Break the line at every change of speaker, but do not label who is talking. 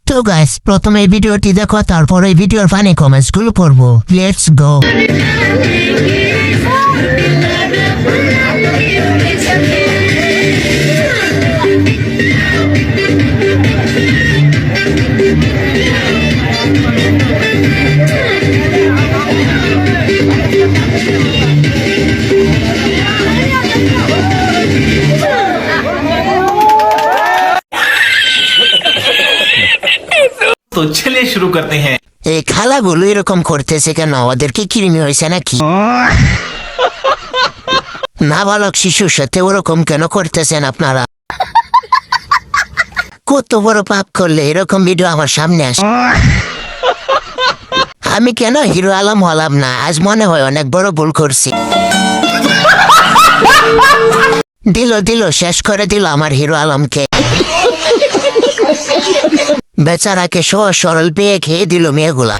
তো গাইস, প্রথমে এই ভিডিওটি দেখো, তারপর এই ভিডিওর ফানি কমেন্টস গুলো পড়বো। Let's go.
तो चलिए शुरू करते हैं।
এই খালাগুলো এরকম করতেছে কেন? ওদেরকে কৃমি হয়েছে নাকি? নাবালক শিশুর সাথে ওরকম কেন করতেছেন আপনারা? কত বড় পাপ করলে এরকম ভিডিও আমার সামনে আসে? আমি কেন হিরো আলম হলাম না? আজ মনে হয় অনেক বড় ভুল করছি। দিল শেষ করে দিল আমার হিরো আলমকে। বেচারাকে সহজ সরল পেয়ে খেয়ে দিল মেয়েগুলা।